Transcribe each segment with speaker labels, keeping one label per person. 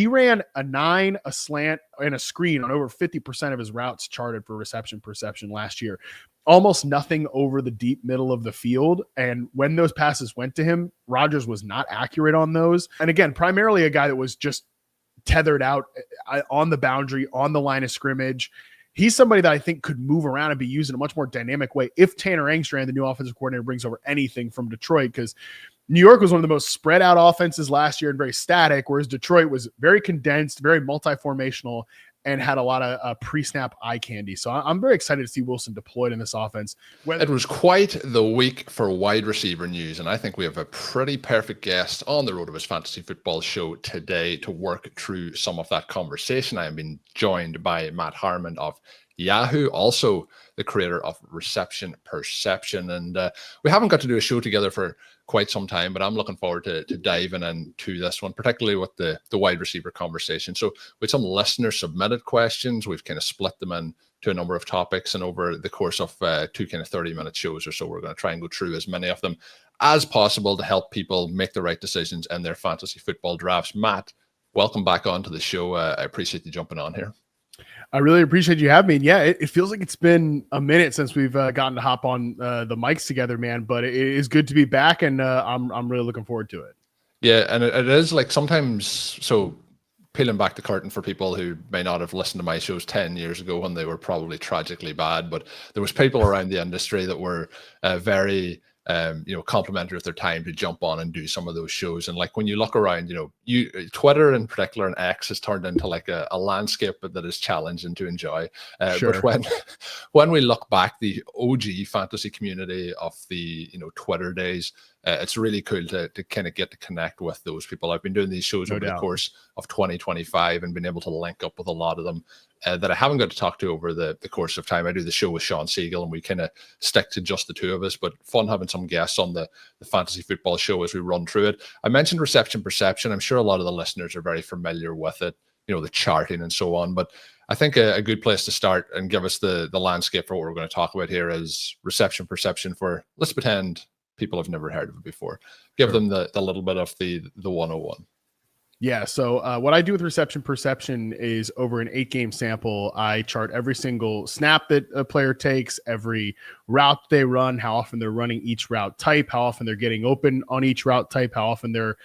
Speaker 1: he ran a 9, a slant, and a screen on over 50% of his routes charted for reception perception last year. Almost nothing over the deep middle of the field. And when those passes went to him, Rodgers was not accurate on those. And again, primarily a guy that was just tethered out on the boundary, on the line of scrimmage. He's somebody that I think could move around and be used in a much more dynamic way if Tanner Engstrand, the new offensive coordinator, brings over anything from Detroit, because New York was one of the most spread out offenses last year and very static, whereas Detroit was very condensed, very multi-formational, and had a lot of pre-snap eye candy. So I'm very excited to see Wilson deployed in this offense.
Speaker 2: It was quite the week for wide receiver news, and I think we have a pretty perfect guest on the RotoViz Fantasy Football Show today to work through some of that conversation. I have been joined by Matt Harmon of Yahoo, also the creator of Reception Perception. And we haven't got to do a show together for quite some time, but I'm looking forward to diving into this one, particularly with the wide receiver conversation. So with some listener submitted questions, we've kind of split them into a number of topics, and over the course of 2 kind of 30-minute shows or so, we're going to try and go through as many of them as possible to help people make the right decisions in their fantasy football drafts. Matt, welcome back onto the show. I appreciate you jumping on here.
Speaker 1: I really appreciate you having me. And yeah, it feels like it's been a minute since we've gotten to hop on the mics together, man. But it is good to be back, and I'm really looking forward to it.
Speaker 2: Yeah, and it is like sometimes, so peeling back the curtain for people who may not have listened to my shows 10 years ago when they were probably tragically bad, but there was people around the industry that were very complimentary of their time to jump on and do some of those shows. And like when you look around, Twitter in particular and X has turned into like a landscape that is challenging to enjoy.
Speaker 1: Sure.
Speaker 2: But when we look back, the OG fantasy community of the Twitter days, it's really cool to kind of get to connect with those people. I've been doing these shows over the course of 2025 and been able to link up with a lot of them that I haven't got to talk to over the course of time. I do the show with Sean Siegel, and we kind of stick to just the two of us, but fun having some guests on the fantasy football show as we run through it. I mentioned Reception Perception. I'm sure a lot of the listeners are very familiar with it, the charting and so on, but I think a good place to start and give us the landscape for what we're going to talk about here is Reception Perception for, let's pretend people have never heard of it before. Give them the little bit of the 101.
Speaker 1: Yeah, so what I do with Reception Perception is over an 8-game sample, I chart every single snap that a player takes, every route they run, how often they're running each route type, how often they're getting open on each route type, how often they're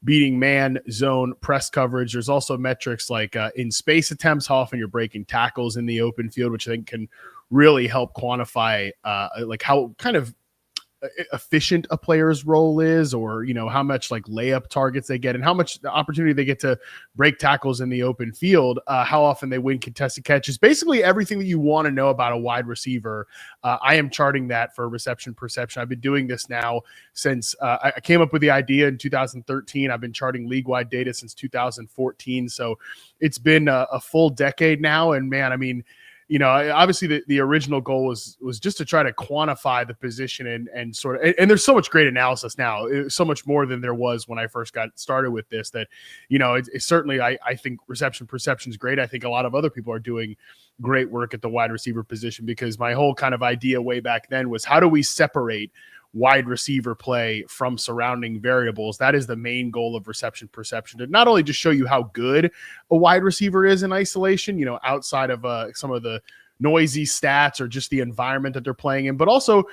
Speaker 1: beating man, zone, press coverage. There's also metrics like in space attempts, how often you're breaking tackles in the open field, which I think can really help quantify like how kind of efficient a player's role is, or how much like layup targets they get and how much the opportunity they get to break tackles in the open field, how often they win contested catches, basically everything that you want to know about a wide receiver. I am charting that for Reception Perception. I've been doing this now since I came up with the idea in 2013. I've been charting league-wide data since 2014, so it's been a full decade now. And man, I mean, obviously the original goal was just to try to quantify the position and sort of, and there's so much great analysis now, so much more than there was when I first got started with this, that, it's certainly, I think Reception Perception is great. I think a lot of other people are doing great work at the wide receiver position, because my whole kind of idea way back then was, how do we separate wide receiver play from surrounding variables? That is the main goal of Reception Perception, to not only just show you how good a wide receiver is in isolation, outside of some of the noisy stats or just the environment that they're playing in, but also,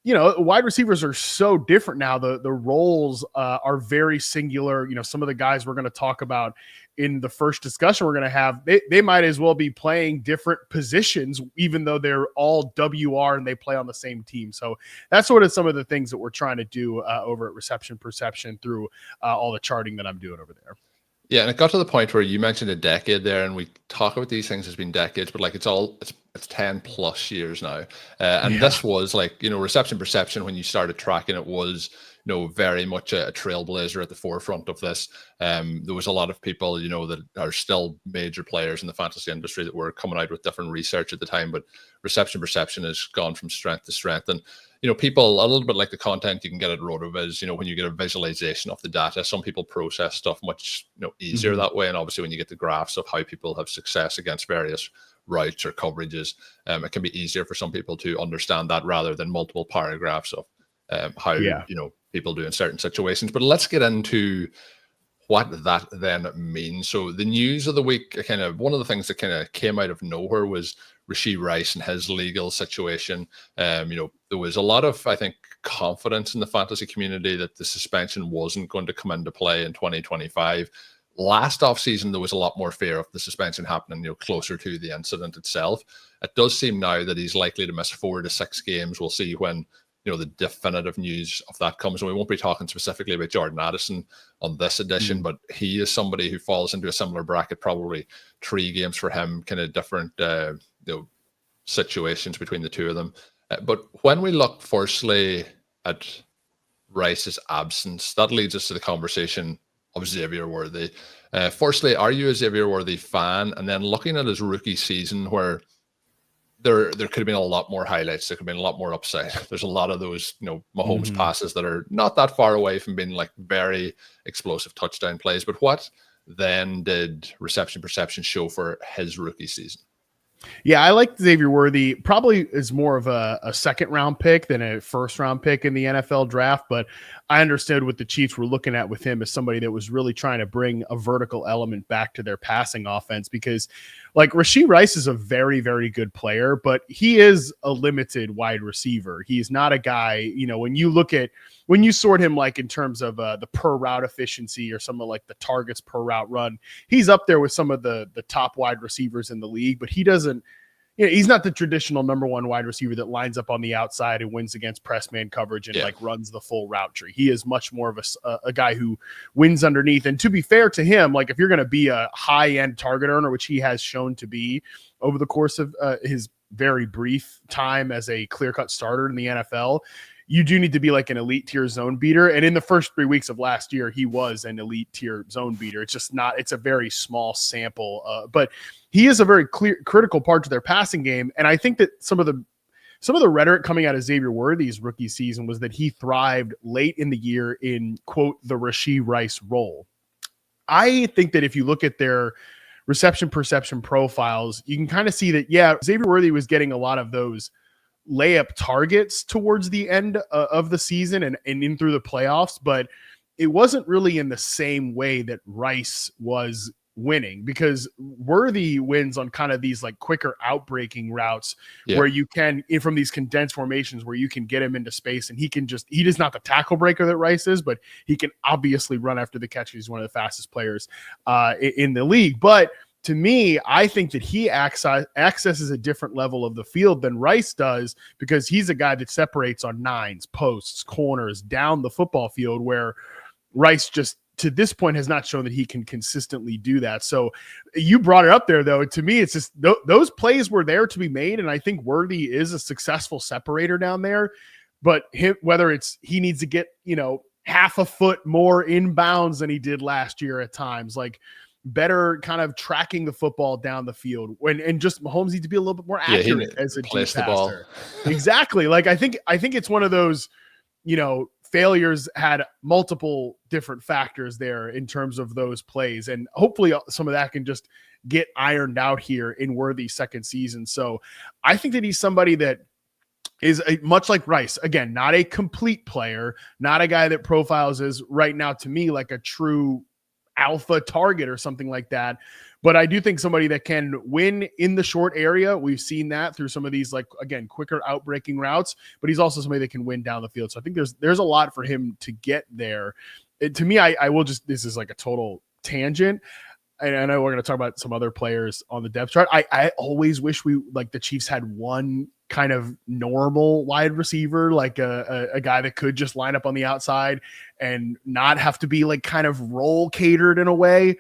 Speaker 1: wide receivers are so different now. The roles are very singular. Some of the guys we're going to talk about in the first discussion we're going to have, they might as well be playing different positions, even though they're all WR and they play on the same team. So that's sort of some of the things that we're trying to do over at Reception Perception through all the charting that I'm doing over there.
Speaker 2: Yeah, and it got to the point where you mentioned a decade there, and we talk about these things as being decades, but like it's 10 plus years now. And this was like, Reception Perception, when you started tracking it, was, very much a trailblazer at the forefront of this. There was a lot of people, that are still major players in the fantasy industry that were coming out with different research at the time, but Reception Perception has gone from strength to strength. And, people, a little bit like the content you can get at RotoViz, when you get a visualization of the data, some people process stuff much, easier that way. And obviously when you get the graphs of how people have success against various routes or coverages, it can be easier for some people to understand that rather than multiple paragraphs of how people do in certain situations. But let's get into what that then means. So the news of the week, one of the things that kind of came out of nowhere was Rashee Rice and his legal situation. There was a lot of, I think, confidence in the fantasy community that the suspension wasn't going to come into play in 2025. Last offseason, there was a lot more fear of the suspension happening, closer to the incident itself. It does seem now that he's likely to miss 4 to 6 games. We'll see when the definitive news of that comes. And we won't be talking specifically about Jordan Addison on this edition, but he is somebody who falls into a similar bracket, probably 3 games for him, kind of different situations between the two of them. But when we look firstly at Rice's absence, that leads us to the conversation of Xavier Worthy. Firstly, are you a Xavier Worthy fan? And then looking at his rookie season, where there could have been a lot more highlights, there could have been a lot more upside. There's a lot of those, Mahomes passes that are not that far away from being like very explosive touchdown plays. But what then did reception perception show for his rookie season?
Speaker 1: Yeah, I like Xavier Worthy. Probably is more of a second round pick than a first round pick in the NFL draft. But I understood what the Chiefs were looking at with him as somebody that was really trying to bring a vertical element back to their passing offense, because like Rashee Rice is a very, very good player, but he is a limited wide receiver. He's not a guy, when you sort him like in terms of the per route efficiency or some of like the targets per route run, he's up there with some of the top wide receivers in the league, but he doesn't, he's not the traditional number 1 wide receiver that lines up on the outside and wins against press man coverage and like runs the full route tree. He is much more of a guy who wins underneath. And to be fair to him, like if you're going to be a high end target earner, which he has shown to be over the course of his very brief time as a clear cut starter in the NFL, you do need to be like an elite tier zone beater. And in the first 3 weeks of last year, he was an elite tier zone beater. It's just not, it's a very small sample, but he is a very critical part to their passing game. And I think that some of the rhetoric coming out of Xavier Worthy's rookie season was that he thrived late in the year in, quote, the Rashee Rice role. I think that if you look at their reception perception profiles, you can kind of see that, Xavier Worthy was getting a lot of those layup targets towards the end of the season and in through the playoffs, but it wasn't really in the same way that Rice was winning, because Worthy wins on kind of these like quicker outbreaking routes where you can, from these condensed formations where you can get him into space, and he is not the tackle breaker that Rice is, but he can obviously run after the catch. He's one of the fastest players in the league. But to me, I think that he accesses a different level of the field than Rice does, because he's a guy that separates on nines, posts, corners, down the football field, where Rice just to this point has not shown that he can consistently do that. So you brought it up there, though. To me, it's just those plays were there to be made, and I think Worthy is a successful separator down there. But whether it's he needs to get half a foot more inbounds than he did last year at times, like better kind of tracking the football down the field, and just Mahomes needs to be a little bit more accurate as a deep passer. Exactly. Like I think it's one of those, failures had multiple different factors there in terms of those plays. And hopefully some of that can just get ironed out here in Worthy's second season. So I think that he's somebody that is much like Rice. Again, not a complete player, not a guy that profiles as right now to me like a true alpha target or something like that. But I do think somebody that can win in the short area. We've seen that through some of these, like, again, quicker outbreaking routes, but he's also somebody that can win down the field. So I think there's a lot for him to get there. To me, I will just, this is like a total tangent. And I know we're going to talk about some other players on the depth chart. I always wish the Chiefs had one kind of normal wide receiver, like a guy that could just line up on the outside and not have to be like kind of role catered in a way.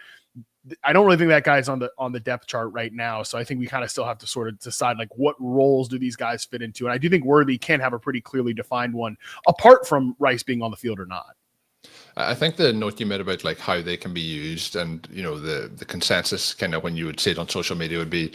Speaker 1: I don't really think that guy's on the depth chart right now. So I think we kind of still have to sort of decide like what roles do these guys fit into. And I do think Worthy can have a pretty clearly defined one apart from Rice being on the field or not.
Speaker 2: I think the note you made about like how they can be used, and the consensus kind of when you would see it on social media would be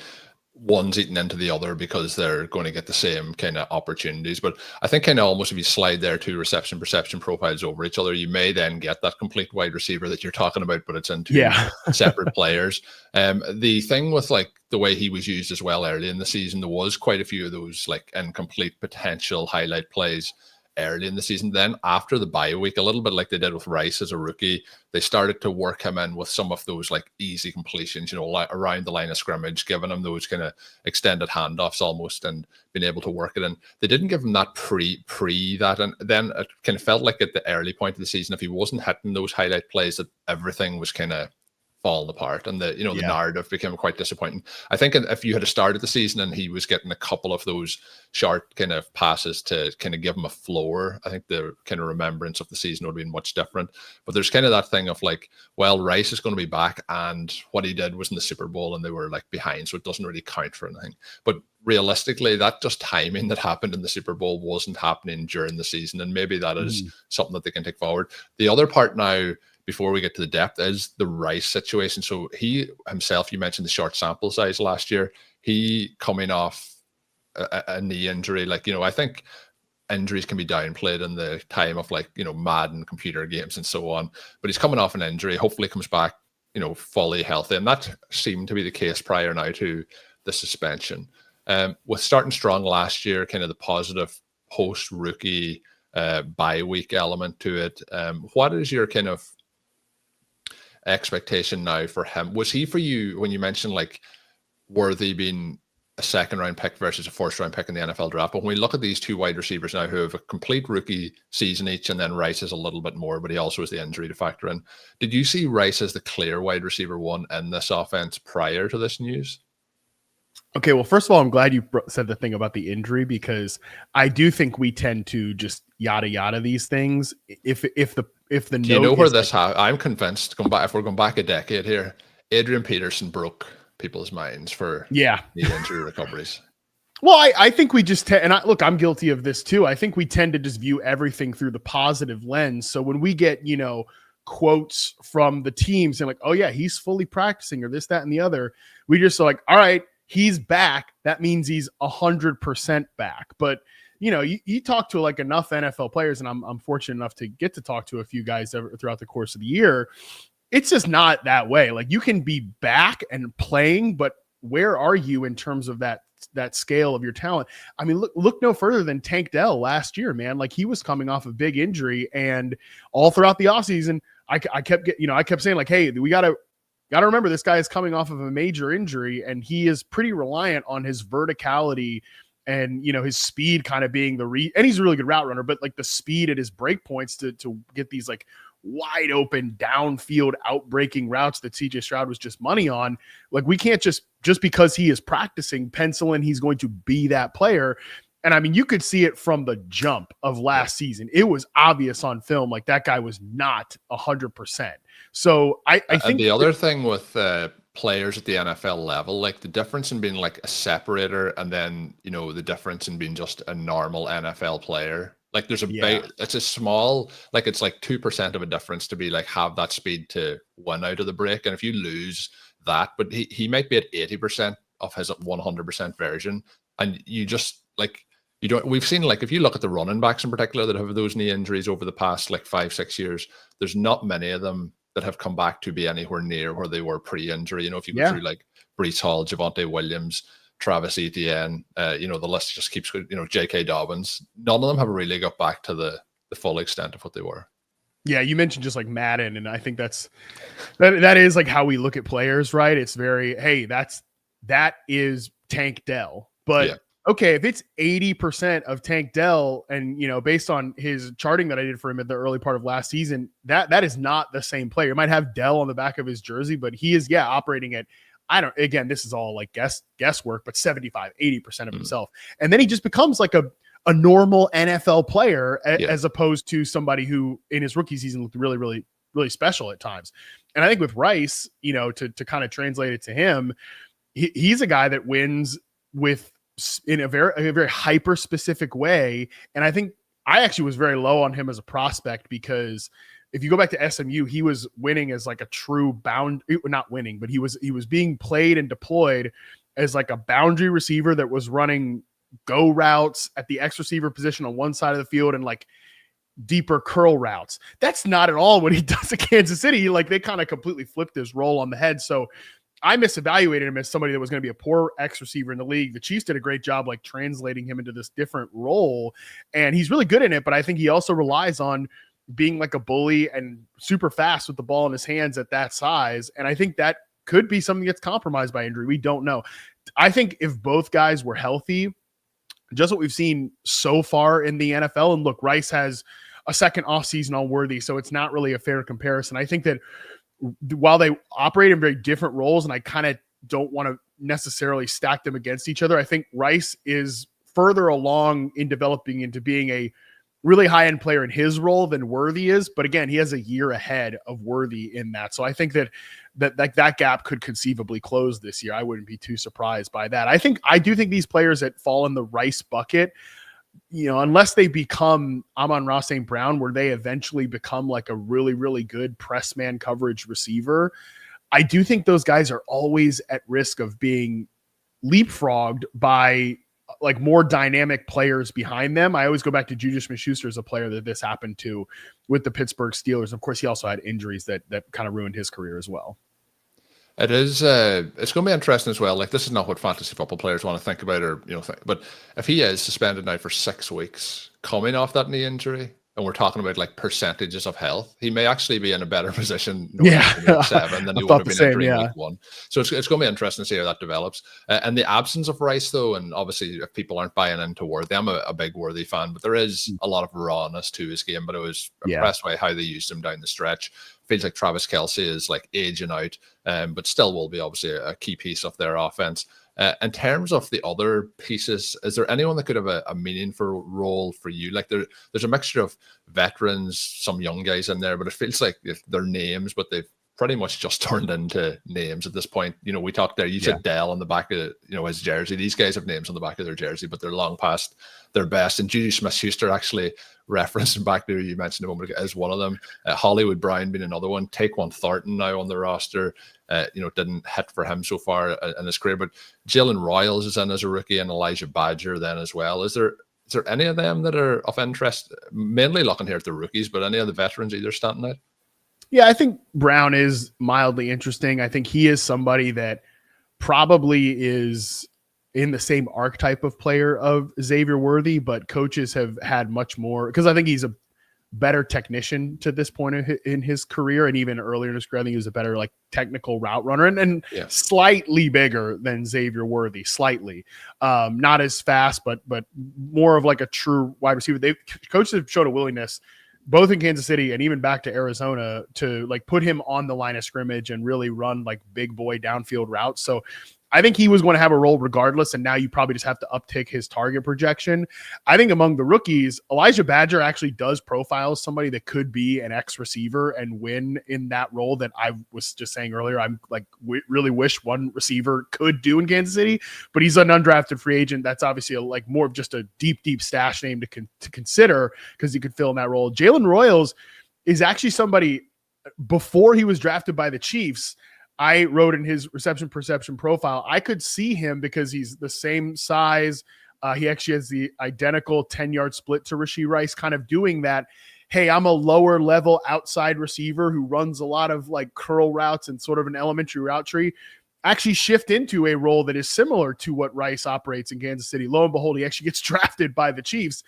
Speaker 2: one's eating into the other because they're going to get the same kind of opportunities. But I think kind of almost if you slide their two reception perception profiles over each other, you may then get that complete wide receiver that you're talking about, but it's in two separate players. The thing with like the way he was used as well early in the season, there was quite a few of those like incomplete potential highlight plays. early in the season. Then after the bye week, a little bit like they did with Rice as a rookie, they started to work him in with some of those like easy completions, around the line of scrimmage, giving him those kind of extended handoffs almost, and being able to work it in. They didn't give him that pre that, and then it kind of felt like at the early point of the season, if he wasn't hitting those highlight plays, that everything was kind of falling apart, and the narrative became quite disappointing. I think if you had started the season and he was getting a couple of those short kind of passes to kind of give him a floor, I think the kind of remembrance of the season would have been much different. But there's kind of that thing of like, well, Rice is going to be back, and what he did was in the Super Bowl and they were like behind, so it doesn't really count for anything. But realistically, that just timing that happened in the Super Bowl wasn't happening during the season, and maybe that is something that they can take forward. The other part now, before we get to the depth, is the Rice situation. So he himself, you mentioned the short sample size last year, he coming off a knee injury. I think injuries can be downplayed in the time of Madden computer games and so on, but he's coming off an injury, hopefully comes back, fully healthy. And that seemed to be the case prior now to the suspension. With starting strong last year, kind of the positive post-rookie bye week element to it, what is your kind of expectation now for him? Was he for you, when you mentioned like Worthy being a second round pick versus a first round pick in the NFL draft, but when we look at these two wide receivers now who have a complete rookie season each, and then Rice is a little bit more, but he also has the injury to factor in, did you see Rice as the clear wide receiver one in this offense prior to this news?
Speaker 1: Okay, well, first of all, I'm glad you said the thing about the injury, because I do think we tend to just yada these things. If the
Speaker 2: do you know where this I'm convinced, if we're going back a decade here, Adrian Peterson broke people's minds for knee injury recoveries.
Speaker 1: Well, I think we just look, I'm guilty of this too. I think we tend to just view everything through the positive lens. So when we get quotes from the teams and like, oh yeah, he's fully practicing or this, that, and the other, we just are like, all right, he's back. That means he's 100% back. But you talk to like enough NFL players, and I'm fortunate enough to get to talk to a few guys throughout the course of the year. It's just not that way. Like, you can be back and playing, but where are you in terms of that scale of your talent? I mean, look no further than Tank Dell last year, man. Like, he was coming off a big injury, and all throughout the offseason, I kept saying like, hey, we gotta remember this guy is coming off of a major injury, and he is pretty reliant on his verticality and his speed kind of being and he's a really good route runner, but like the speed at his break points to get these like wide open downfield outbreaking routes that CJ Stroud was just money on. Like, we can't just because he is practicing pencil in he's going to be that player. And I mean, you could see it from the jump of last season. It was obvious on film, like that guy was not 100%. So I think
Speaker 2: the other thing with players at the NFL level, like the difference in being like a separator and then, the difference in being just a normal NFL player, like there's a big, it's a small, like it's like 2% of a difference to be like, have that speed to win out of the break. And if you lose that, but he might be at 80% of his 100% version. And you just like, we've seen, like, if you look at the running backs in particular that have those knee injuries over the past like 5-6 years, there's not many of them that have come back to be anywhere near where they were pre-injury. If you go through like Breece Hall, Javonte Williams, Travis Etienne, the list just keeps going, J.K. Dobbins, none of them have really got back to the full extent of what they were.
Speaker 1: Yeah, you mentioned just like Madden, and I think that is like how we look at players, right? It's very, hey, that is Tank Dell. But okay, if it's 80% of Tank Dell, and based on his charting that I did for him at the early part of last season, that is not the same player. You might have Dell on the back of his jersey, but he is operating at, again, this is all like guesswork, but 75-80% of himself. And then he just becomes like a normal NFL player as opposed to somebody who in his rookie season looked really, really, really special at times. And I think with Rice, to kind of translate it to him, he's a guy that wins in a very hyper specific way. And I think I actually was very low on him as a prospect, because if you go back to SMU, he was winning as like a true not winning, but he was being played and deployed as like a boundary receiver that was running go routes at the X receiver position on one side of the field and like deeper curl routes. That's not at all what he does at Kansas City. Like, they kind of completely flipped his role on the head. So I misevaluated him as somebody that was going to be a poor X receiver in the league. The Chiefs did a great job like translating him into this different role, and he's really good in it. But I think he also relies on being like a bully and super fast with the ball in his hands at that size. And I think that could be something that's compromised by injury. We don't know. I think if both guys were healthy, just what we've seen so far in the NFL, and look, Rice has a second offseason on Worthy, so it's not really a fair comparison. I think that while they operate in very different roles, and I kind of don't want to necessarily stack them against each other, I think Rice is further along in developing into being a really high-end player in his role than Worthy is. But again, he has a year ahead of Worthy in that. So I think that gap could conceivably close this year. I wouldn't be too surprised by that. I do think these players that fall in the Rice bucket, unless they become Amon-Ra St. Brown, where they eventually become like a really, really good press man coverage receiver, I do think those guys are always at risk of being leapfrogged by like more dynamic players behind them. I always go back to JuJu Smith-Schuster as a player that this happened to with the Pittsburgh Steelers. Of course, he also had injuries that kind of ruined his career as well.
Speaker 2: It is. It's going to be interesting as well. Like, this is not what fantasy football players want to think about, or but if he is suspended now for 6 weeks, coming off that knee injury, and we're talking about like percentages of health, he may actually be in a better position in week 7 than he would have been entering week 1. So it's going to be interesting to see how that develops. And the absence of Rice, though, and obviously if people aren't buying into Worthy, I'm a big Worthy fan, but there is a lot of rawness to his game. But I was impressed by how they used him down the stretch. Feels like Travis Kelce is like aging out, but still will be obviously a key piece of their offense. In terms of the other pieces, is there anyone that could have a meaningful role for you? Like there's a mixture of veterans, some young guys in there, but it feels like they're names, but they've pretty much just turned into names at this point. We talked there, you said Dell on the back of his jersey. These guys have names on the back of their jersey, but they're long past their best. And JuJu Smith-Schuster, actually referencing back there, you mentioned a moment ago, is one of them. Hollywood Brown being another one. Tyquan Thornton now on the roster. Didn't hit for him so far in his career, but Jalen Royals is in as a rookie, and Elijhah Badger then as well. Is there any of them that are of interest? Mainly looking here at the rookies, but any of the veterans either standing out?
Speaker 1: Yeah, I think Brown is mildly interesting. I think he is somebody that probably is in the same archetype of player of Xavier Worthy, but coaches have had much more, because I think he's a better technician to this point in his career, and even earlier in his career, I think he was a better like technical route runner, and slightly bigger than Xavier Worthy, slightly, not as fast, but more of like a true wide receiver. Coaches have showed a willingness, both in Kansas City and even back to Arizona, to like put him on the line of scrimmage and really run like big boy downfield routes. So I think he was going to have a role regardless, and now you probably just have to uptick his target projection. I think among the rookies, Elijhah Badger actually does profile somebody that could be an X receiver and win in that role that I was just saying earlier. I'm like, really wish one receiver could do in Kansas City, but he's an undrafted free agent. That's obviously like more of just a deep stash name to consider, because he could fill in that role. Jalen Royals is actually somebody, before he was drafted by the Chiefs, I wrote in his reception perception profile, I could see him because he's the same size. He actually has the identical 10-yard split to Rashee Rice, kind of doing that. Hey, I'm a lower level outside receiver who runs a lot of like curl routes and sort of an elementary route tree. Actually shift into a role that is similar to what Rice operates in Kansas City. Lo and behold, he actually gets drafted by the Chiefs.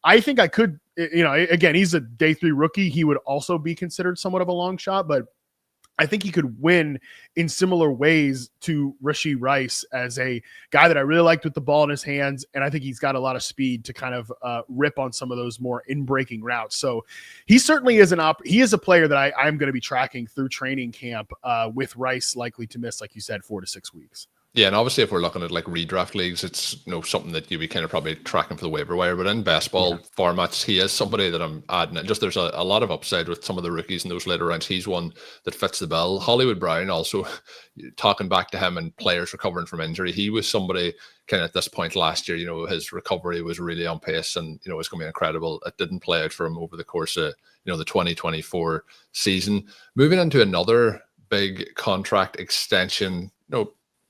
Speaker 1: I think I could, again, he's a day 3 rookie. He would also be considered somewhat of a long shot, but I think he could win in similar ways to Rashee Rice as a guy that I really liked with the ball in his hands. And I think he's got a lot of speed to kind of rip on some of those more in-breaking routes. So he certainly is he is a player that I'm going to be tracking through training camp with Rice likely to miss, like you said, 4 to 6 weeks.
Speaker 2: Yeah, and obviously if we're looking at like redraft leagues, it's something that you'd be kind of probably tracking for the waiver wire. But in best ball formats, he is somebody that I'm adding. And just there's a lot of upside with some of the rookies in those later rounds. He's one that fits the bill. Hollywood Brown also, talking back to him and players recovering from injury, he was somebody kind of at this point last year, his recovery was really on pace, and it was going to be incredible. It didn't play out for him over the course of the 2024 season. Moving into another big contract extension,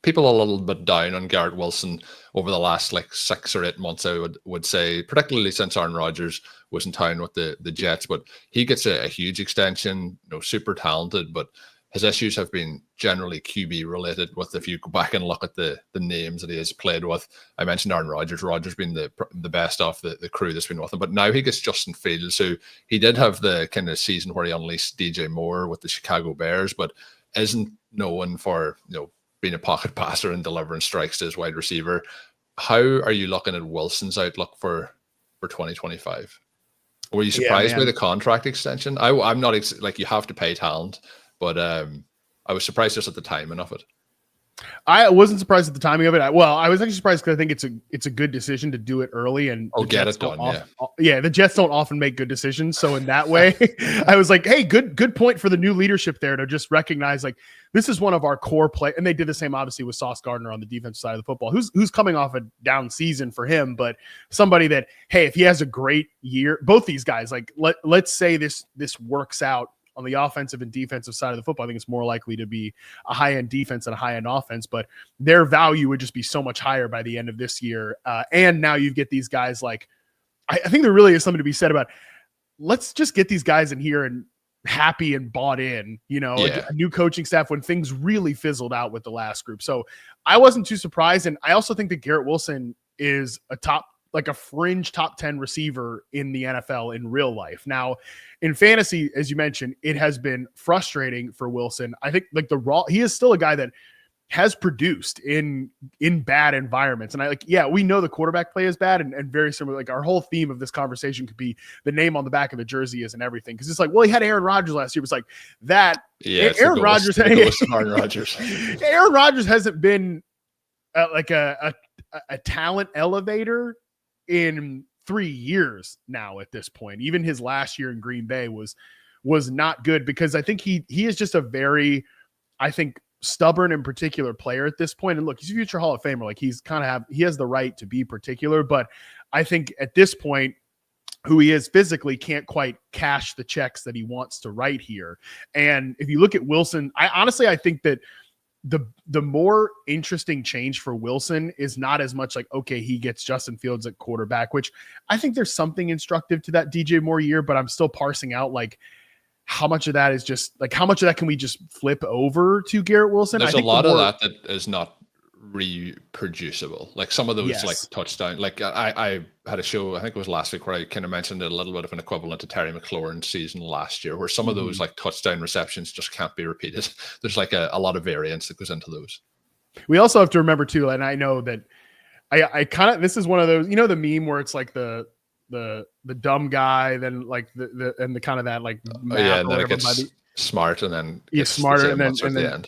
Speaker 2: people a little bit down on Garrett Wilson over the last like 6 or 8 months, I would say, particularly since Aaron Rodgers was in town with the Jets. But he gets a huge extension, super talented, but his issues have been generally QB related. With if you go back and look at the names that he has played with, I mentioned Aaron Rodgers. Rodgers being the best off the crew that's been with him, but now he gets Justin Fields. So he did have the kind of season where he unleashed DJ Moore with the Chicago Bears, but isn't known for being a pocket passer and delivering strikes to his wide receiver. How are you looking at Wilson's outlook for 2025? Were you surprised by the contract extension? I'm not like, you have to pay talent, but I was surprised just at the timing of it.
Speaker 1: I wasn't surprised at the timing of it. I was actually surprised because I think it's a good decision to do it early and
Speaker 2: get it done.
Speaker 1: The Jets don't often make good decisions. So in that way, I was like, hey, good point for the new leadership there to just recognize like this is one of our core play. And they did the same obviously with Sauce Gardner on the defensive side of the football, who's coming off a down season for him, but somebody that, hey, if he has a great year, both these guys, like let's say this works out on the offensive and defensive side of the football. I think it's more likely to be a high-end defense and a high-end offense, but their value would just be so much higher by the end of this year. And now you get these guys like, I think there really is something to be said about, let's just get these guys in here and happy and bought in, a new coaching staff when things really fizzled out with the last group. So I wasn't too surprised. And I also think that Garrett Wilson is a fringe top 10 receiver in the NFL in real life. Now in fantasy, as you mentioned, it has been frustrating for Wilson. I think like he is still a guy that has produced in bad environments. And we know the quarterback play is bad and very similar. Like our whole theme of this conversation could be the name on the back of the jersey isn't everything. Cause it's like, well, he had Aaron Rodgers last year. It was like that.
Speaker 2: Yeah.
Speaker 1: Aaron Rodgers hasn't been like a talent elevator in 3 years now at this point. Even his last year in Green Bay was not good because I think he is just a very, I think, stubborn and particular player at this point. And look, he's a future Hall of Famer. Like he has the right to be particular, but I think at this point, who he is physically can't quite cash the checks that he wants to write here. And if you look at Wilson, I think that the more interesting change for Wilson is not as much like, okay, he gets Justin Fields at quarterback, which I think there's something instructive to that DJ Moore year, but I'm still parsing out like how much of that is just like, how much of that can we just flip over to Garrett Wilson?
Speaker 2: There's a lot of that is not reproducible. Like some of those like touchdown, like I had a show, I think it was last week, where I kind of mentioned a little bit of an equivalent to Terry McLaurin's season last year, where some of those like touchdown receptions just can't be repeated. There's like a lot of variance that goes into those.
Speaker 1: We also have to remember too, and I know that I kind of, this is one of those, the meme where it's like the dumb guy, then like the kind of that like
Speaker 2: and then it gets smart, and then
Speaker 1: smarter, and then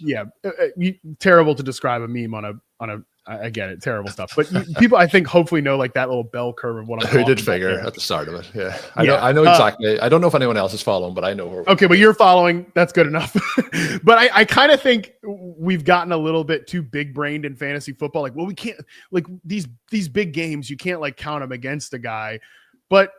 Speaker 1: terrible to describe a meme on a I get it, terrible stuff, but people I think hopefully know like that little bell curve of what I'm
Speaker 2: who did figure at the start of it. I know exactly. I don't know if anyone else is following, but I know her.
Speaker 1: Okay, but you're following, that's good enough. But I kind of think we've gotten a little bit too big brained in fantasy football. Like, well, we can't, like these big games, you can't like count them against a guy. But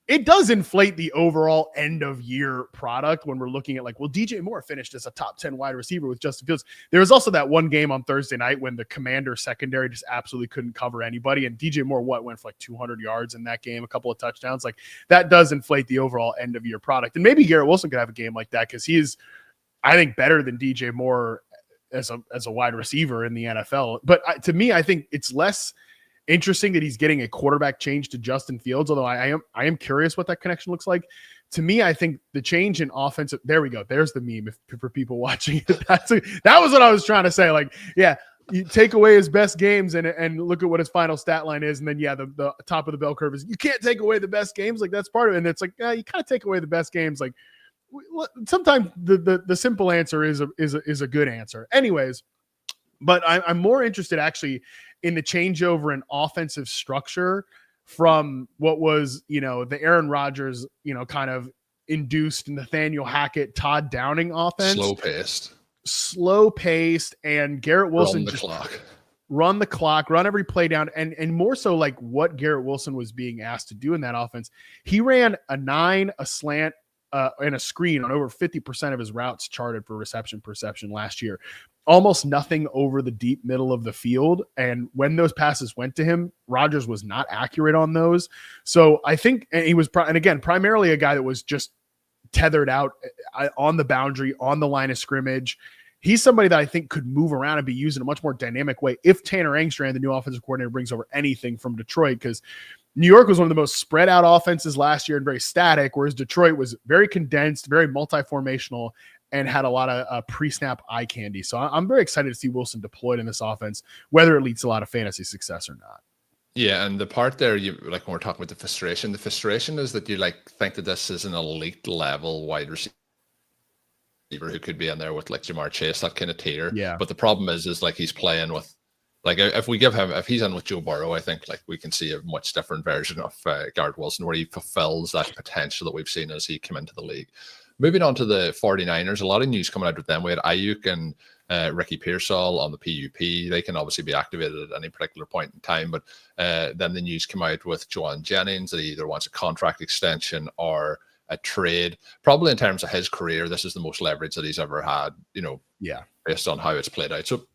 Speaker 1: it does inflate the overall end of year product when we're looking at like, well, DJ Moore finished as a top 10 wide receiver with Justin Fields. There was also that one game on Thursday night when the Commander secondary just absolutely couldn't cover anybody. And DJ Moore, went for like 200 yards in that game, a couple of touchdowns. Like that does inflate the overall end of year product. And maybe Garrett Wilson could have a game like that because he is, I think, better than DJ Moore as a wide receiver in the NFL. But to me, I think it's less interesting that he's getting a quarterback change to Justin Fields, although I am curious what that connection looks like. To me, I think the change in offensive, there we go. There's the meme for people watching it. That was what I was trying to say. Like, yeah, you take away his best games and look at what his final stat line is. And then, the top of the bell curve is you can't take away the best games. Like that's part of it. And it's like, you kind of take away the best games. Like sometimes the simple answer is a good answer. Anyways, but I'm more interested actually in the changeover in offensive structure from what was, the Aaron Rodgers, kind of induced Nathaniel Hackett, Todd Downing offense. Slow paced, and Garrett Wilson run the clock, run every play down, and more so like what Garrett Wilson was being asked to do in that offense. He ran a 9, a slant, and a screen on over 50% of his routes charted for reception perception last year. Almost nothing over the deep middle of the field. And when those passes went to him, Rodgers was not accurate on those. So I think, and he was, and again, primarily a guy that was just tethered out on the boundary, on the line of scrimmage. He's somebody that I think could move around and be used in a much more dynamic way if Tanner Engstrand, the new offensive coordinator, brings over anything from Detroit, because New York was one of the most spread out offenses last year and very static, whereas Detroit was very condensed, very multi-formational, and had a lot of pre-snap eye candy. So I'm very excited to see Wilson deployed in this offense, whether it leads to a lot of fantasy success or not.
Speaker 2: Yeah, and the part there, you like when we're talking about the frustration is that you like think that this is an elite level wide receiver who could be in there with like Jamar Chase, that kind of tier.
Speaker 1: Yeah.
Speaker 2: But the problem is like he's playing with, like, if he's in with Joe Burrow, I think like we can see a much different version of Garrett Wilson, where he fulfills that potential that we've seen as he came into the league. Moving on to the 49ers, a lot of news coming out with them. We had Aiyuk and Ricky Pearsall on the PUP. They can obviously be activated at any particular point in time, but then the news came out with Jauan Jennings that he either wants a contract extension or a trade. Probably in terms of his career, this is the most leverage that he's ever had, based on how it's played out. So,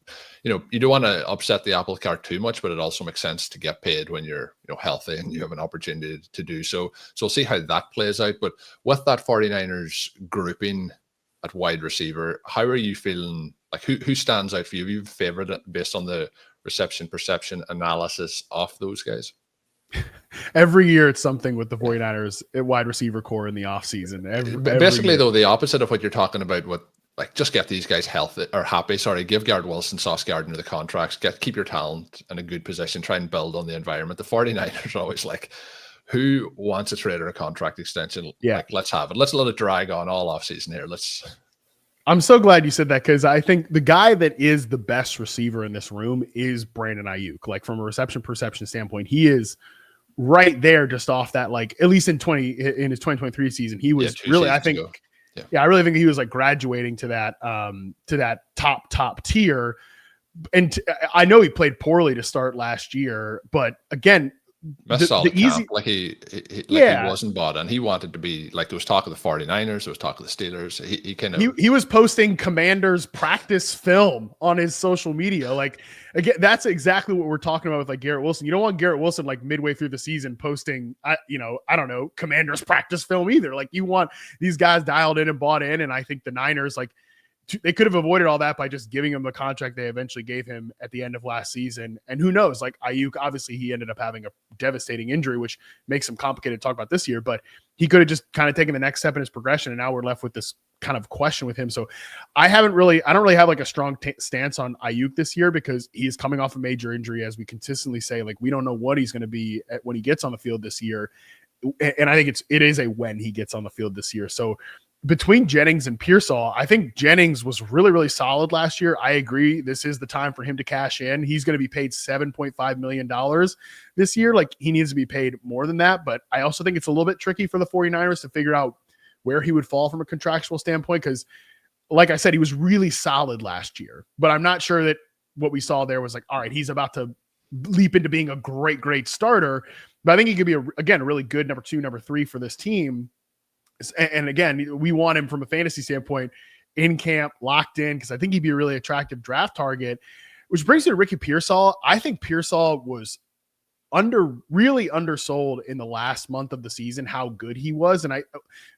Speaker 2: you don't want to upset the apple cart too much, but it also makes sense to get paid when you're, healthy and you have an opportunity to do so. So we'll see how that plays out. But with that 49ers grouping at wide receiver, how are you feeling? Like, who stands out for you? You've favored it based on the reception perception analysis of those guys?
Speaker 1: Every year it's something with the 49ers wide receiver core in the offseason.
Speaker 2: Basically, though, the opposite of what you're talking about, just get these guys healthy or happy. Sorry, give Garrett Wilson, Sauce Gardner the contracts, keep your talent in a good position, try and build on the environment. The 49ers are always like, who wants a trade or a contract extension?
Speaker 1: Yeah.
Speaker 2: Like, let's have it. Let's let it drag on all offseason here.
Speaker 1: I'm so glad you said that, because I think the guy that is the best receiver in this room is Brandon Aiyuk. Like, from a reception perception standpoint, he is right there, just off that, like, at least in his 2023 season, he was really, I think, I really think he was like graduating to that top tier. And I know he played poorly to start last year, but again,
Speaker 2: the easy, like he wasn't bought in. He wanted to be like, there was talk of the 49ers, there was talk of the Steelers. He was posting Commanders practice film on his social media. Like, again, that's exactly what we're talking about with like Garrett Wilson. You don't want Garrett Wilson like midway through the season posting, I don't know, Commanders practice film either. Like, you want these guys dialed in and bought in. And I think the Niners, like, they could have avoided all that by just giving him the contract they eventually gave him at the end of last season. And who knows, like Aiyuk, obviously he ended up having a devastating injury, which makes him complicated to talk about this year, but he could have just kind of taken the next step in his progression. And now we're left with this kind of question with him. So I don't really have like a strong stance on Aiyuk this year, because he's coming off a major injury. As we consistently say, like, we don't know what he's going to be when he gets on the field this year. And I think it is a when he gets on the field this year. So between Jennings and Pearsall, I think Jennings was really, really solid last year. I agree. This is the time for him to cash in. He's going to be paid $7.5 million this year. Like, he needs to be paid more than that. But I also think it's a little bit tricky for the 49ers to figure out where he would fall from a contractual standpoint, because, like I said, he was really solid last year. But I'm not sure that what we saw there was like, all right, he's about to leap into being a great, great starter. But I think he could be, a really good number 2, number 3 for this team. And again, we want him from a fantasy standpoint in camp, locked in, because I think he'd be a really attractive draft target, which brings me to Ricky Pearsall. I think Pearsall was really undersold in the last month of the season, how good he was. And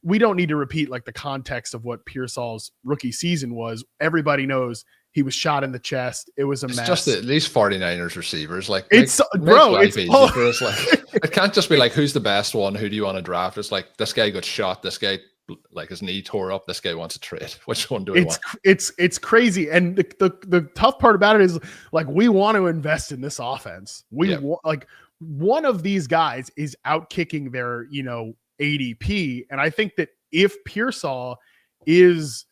Speaker 2: we don't need to repeat like the context of what Pearsall's rookie season was. Everybody knows he was shot in the chest. It was a mess. Just these 49ers receivers, like,
Speaker 1: it's
Speaker 2: easy for us. Like, it can't just be like, who's the best one? Who do you want to draft? It's like, this guy got shot. This guy, like, his knee tore up. This guy wants a trade. Which one do we want?
Speaker 1: It's crazy. And the tough part about it is, like, we want to invest in this offense. Like, one of these guys is out kicking their, ADP. And I think that if Pearsall is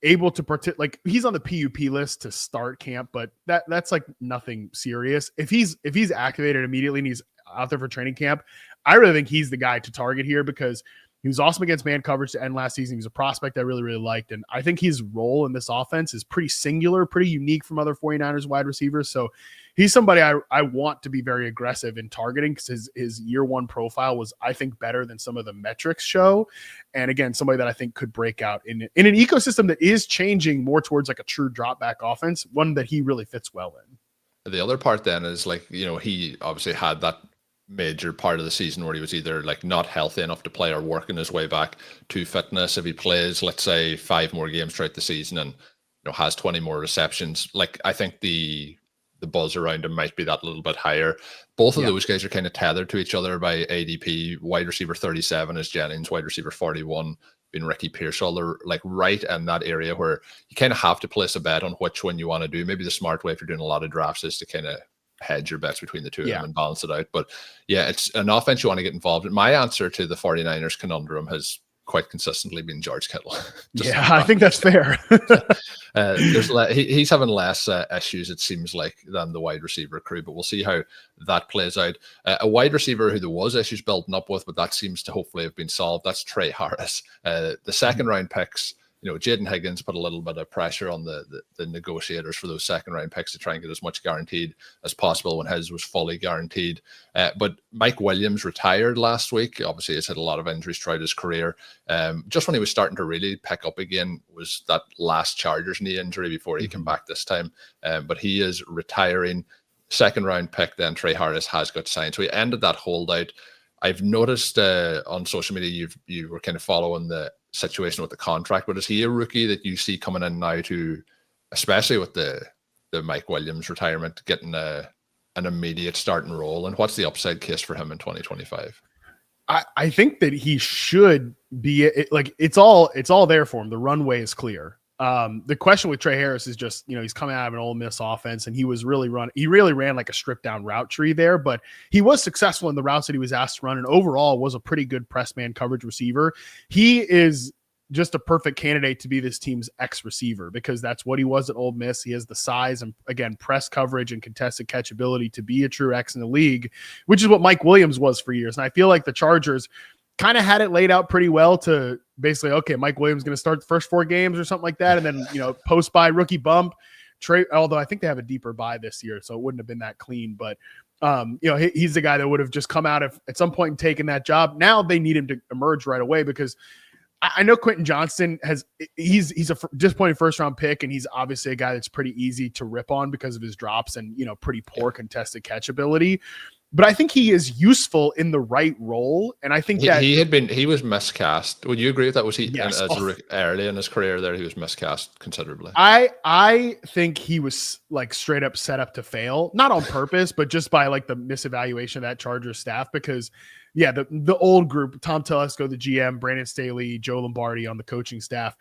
Speaker 1: able to like, he's on the PUP list to start camp, but that's like nothing serious. If he's activated immediately and he's out there for training camp, I really think he's the guy to target here, because he was awesome against man coverage to end last season. He was a prospect I really, really liked. And I think his role in this offense is pretty singular, pretty unique from other 49ers wide receivers. So he's somebody I want to be very aggressive in targeting, because his year one profile was, I think, better than some of the metrics show. And again, somebody that I think could break out in an ecosystem that is changing more towards like a true drop back offense, one that he really fits well in.
Speaker 2: The other part then is, like, he obviously had that major part of the season where he was either like not healthy enough to play or working his way back to fitness. If he plays, let's say, 5 more games throughout the season and has 20 more receptions, like I think the buzz around him might be that little bit higher. Both of those guys are kind of tethered to each other by ADP. Wide receiver 37 is Jennings, wide receiver 41 being Ricky Pearsall. They're like right in that area where you kind of have to place a bet on which one you want to do. Maybe the smart way if you're doing a lot of drafts is to kind of hedge your bets between the two of them and balance it out. But yeah, it's an offense you want to get involved in. My answer to the 49ers conundrum has quite consistently been George Kittle.
Speaker 1: I think that's fair.
Speaker 2: He's having less issues, it seems like, than the wide receiver crew, but we'll see how that plays out. A wide receiver who there was issues building up with, but that seems to hopefully have been solved. That's Tre Harris. The second round picks, Jaden Higgins put a little bit of pressure on the negotiators for those second round picks to try and get as much guaranteed as possible when his was fully guaranteed. But Mike Williams retired last week. Obviously, he's had a lot of injuries throughout his career. Just when he was starting to really pick up again was that last Chargers knee injury before he came back this time. But he is retiring. Second round pick, then Tre Harris has got signed. So he ended that holdout. I've noticed on social media you were kind of following the situation with the contract, but is he a rookie that you see coming in now to, especially with the Mike Williams retirement, getting an immediate starting role? And what's the upside case for him in 2025?
Speaker 1: I think that he should be it's all there for him. The runway is clear. The question with Tre Harris is just, he's coming out of an Ole Miss offense and he really ran like a stripped down route tree there, but he was successful in the routes that he was asked to run and overall was a pretty good press man coverage receiver. He is just a perfect candidate to be this team's X receiver because that's what he was at Ole Miss. He has the size and, again, press coverage and contested catch ability to be a true X in the league, which is what Mike Williams was for years. And I feel like the Chargers kind of had it laid out pretty well to basically, okay, Mike Williams going to start the first 4 games or something like that. And then, post-bye rookie bump. Although I think they have a deeper bye this year, so it wouldn't have been that clean. But, he's the guy that would have just come out at some point and taken that job. Now they need him to emerge right away because I know Quentin Johnston he's a disappointing first round pick, and he's obviously a guy that's pretty easy to rip on because of his drops and, pretty poor contested catch ability. But I think he is useful in the right role, and I think
Speaker 2: he was miscast. Would you agree with that? Was he early in his career there? He was miscast considerably.
Speaker 1: I think he was like straight up set up to fail, not on purpose, but just by like the misevaluation of that Chargers staff. Because the old group, Tom Telesco, the GM, Brandon Staley, Joe Lombardi on the coaching staff,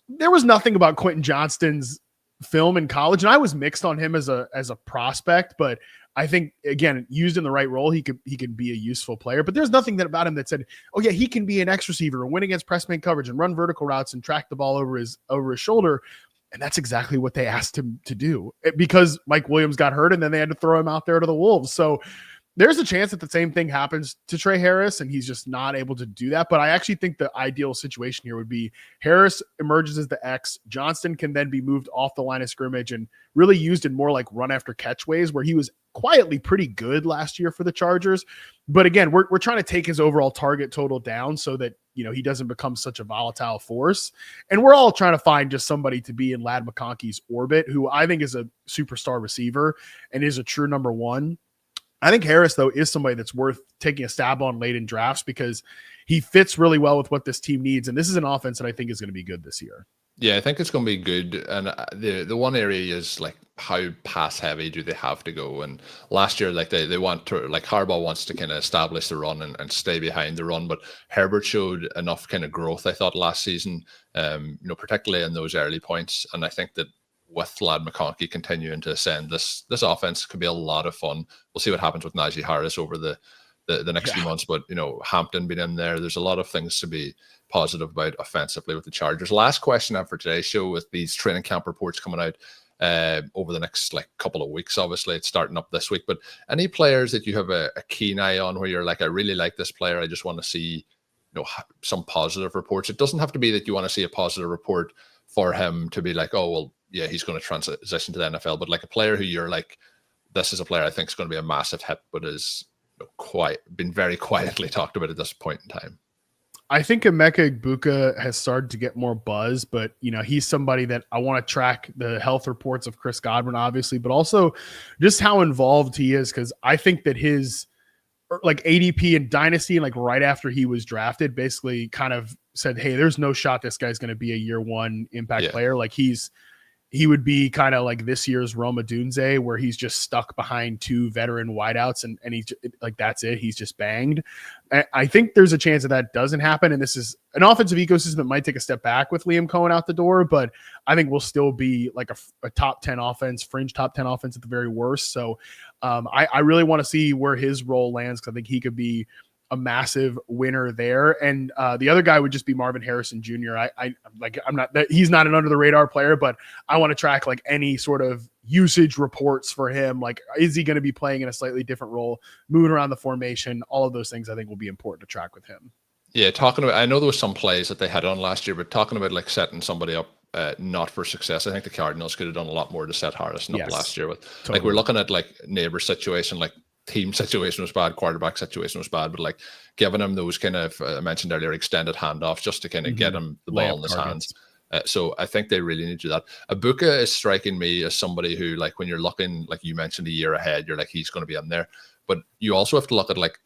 Speaker 1: there was nothing about Quentin Johnston's film in college, and I was mixed on him as a prospect, but I think, again, used in the right role, he could be a useful player. But there's nothing about him that said, oh yeah, he can be an X receiver and win against press man coverage and run vertical routes and track the ball over his shoulder. And that's exactly what they asked him to do because Mike Williams got hurt and then they had to throw him out there to the Wolves. So there's a chance that the same thing happens to Tre Harris and he's just not able to do that. But I actually think the ideal situation here would be Harris emerges as the X. Johnston can then be moved off the line of scrimmage and really used in more like run after catch ways where he was quietly pretty good last year for the Chargers. But again, we're trying to take his overall target total down so that, he doesn't become such a volatile force. And we're all trying to find just somebody to be in Ladd McConkey's orbit, who I think is a superstar receiver and is a true number one. I think Harris, though, is somebody that's worth taking a stab on late in drafts because he fits really well with what this team needs. And this is an offense that I think is going to be good this year.
Speaker 2: Yeah, I think it's going to be good. And the one area is like how pass heavy do they have to go? And last year, like they want to, like Harbaugh wants to kind of establish the run and stay behind the run. But Herbert showed enough kind of growth, I thought, last season, particularly in those early points. And I think that with Ladd McConkey continuing to ascend, this offense could be a lot of fun. We'll see what happens with Najee Harris over the next few months, but Hampton being in there, there's a lot of things to be positive about offensively with the Chargers. Last question I have for today's show, with these training camp reports coming out over the next couple of weeks. Obviously it's starting up this week, but any players that you have a keen eye on where you're like, I really like this player, I just want to see some positive reports? It doesn't have to be that you want to see a positive report for him to be like, oh well, yeah, he's going to transition to the NFL, but like a player who you're like, this is a player I think is going to be a massive hit, but is been very quietly talked about at this point in time.
Speaker 1: I think Emeka Egbuka has started to get more buzz, but he's somebody that I want to track the health reports of Chris Godwin, obviously, but also just how involved he is, because I think that his like ADP and Dynasty, and like right after he was drafted, basically kind of said, hey, there's no shot this guy's going to be a year one impact player. Like he would be kind of like this year's Roma Dunze, where he's just stuck behind two veteran wideouts and he's like, that's it. He's just banged. I think there's a chance that doesn't happen. And this is an offensive ecosystem that might take a step back with Liam Cohen out the door, but I think we'll still be like a top 10 offense, fringe top 10 offense at the very worst. So I really want to see where his role lands, because I think he could be a massive winner there. And the other guy would just be Marvin Harrison Jr. He's not an under the radar player, but I want to track like any sort of usage reports for him. Like, is he going to be playing in a slightly different role, moving around the formation? All of those things I think will be important to track with him. Yeah.
Speaker 2: Talking about, I know there was some plays that they had on last year, but talking about like setting somebody up not for success, I think the Cardinals could have done a lot more to set Harrison up last year with totally. Like, we're looking at like neighbor situation, like team situation was bad, quarterback situation was bad, but like giving him those kind of, I mentioned earlier, extended handoffs just to kind of get him the ball in his hands. So I think they really need to do that. Egbuka is striking me as somebody who, like, when you're looking, like you mentioned, a year ahead, you're like, he's going to be in there. But you also have to look at like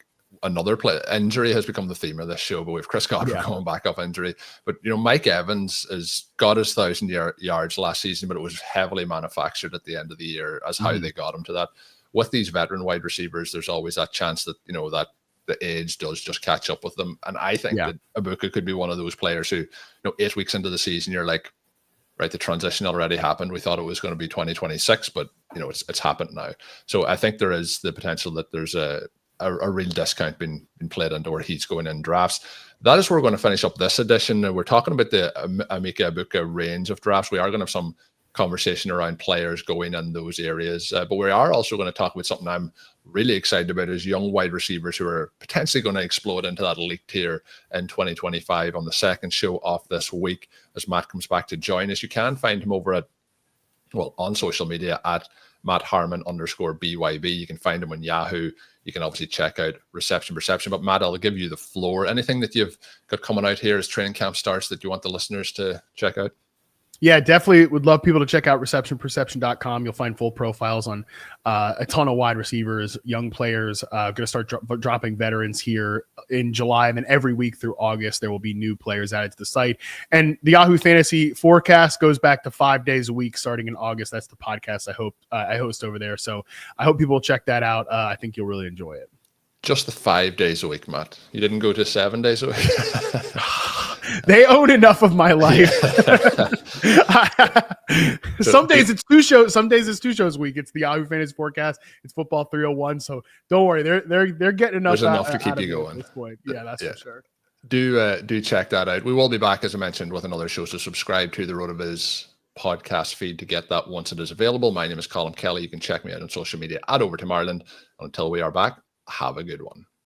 Speaker 2: another play. Injury has become the theme of this show, but we have Chris Godwin coming back off injury. But, you know, Mike Evans has got his 1,000 yards last season, but it was heavily manufactured at the end of the year as how they got him to that. With these veteran wide receivers, there's always that chance that, you know, that the age does just catch up with them. And I think that Egbuka could be one of those players who, you know, 8 weeks into the season, you're like, right, the transition already happened. We thought it was going to be 2026, but, you know, it's happened now. So I think there is the potential that there's a real discount being played into where he's going in drafts. That is where we're going to finish up this edition. We're talking about the Emeka Egbuka range of drafts. We are going to have some conversation around players going in those areas, but we are also going to talk about something I'm really excited about, is young wide receivers who are potentially going to explode into that elite tier in 2025 on the second show off this week as Matt comes back to join us. You can find him over on social media at Matt Harmon _BYB. You can find him on Yahoo. You can obviously check out Reception Perception. But Matt, I'll give you the floor. Anything that you've got coming out here as training camp starts that you want the listeners to check out?
Speaker 1: Yeah, definitely would love people to check out receptionperception.com. You'll find full profiles on a ton of wide receivers, young players. Going to start dropping veterans here in July, and then every week through August, there will be new players added to the site. And the Yahoo Fantasy Forecast goes back to 5 days a week starting in August. That's the podcast I host over there. So I hope people will check that out. I think you'll really enjoy it.
Speaker 2: Just the 5 days a week, Matt. You didn't go to 7 days a week?
Speaker 1: They own enough of my life. Some days it's 2 shows. Some days it's 2 shows a week. It's the Yahoo Fantasy Forecast. It's Football 301. So don't worry, they're getting enough.
Speaker 2: There's enough to keep you going
Speaker 1: at this point. Yeah, that's for sure.
Speaker 2: Do check that out. We will be back, as I mentioned, with another show. So subscribe to the RotoViz podcast feed to get that once it is available. My name is Colm Kelly. You can check me out on social media at Overtime Ireland. Until we are back, have a good one.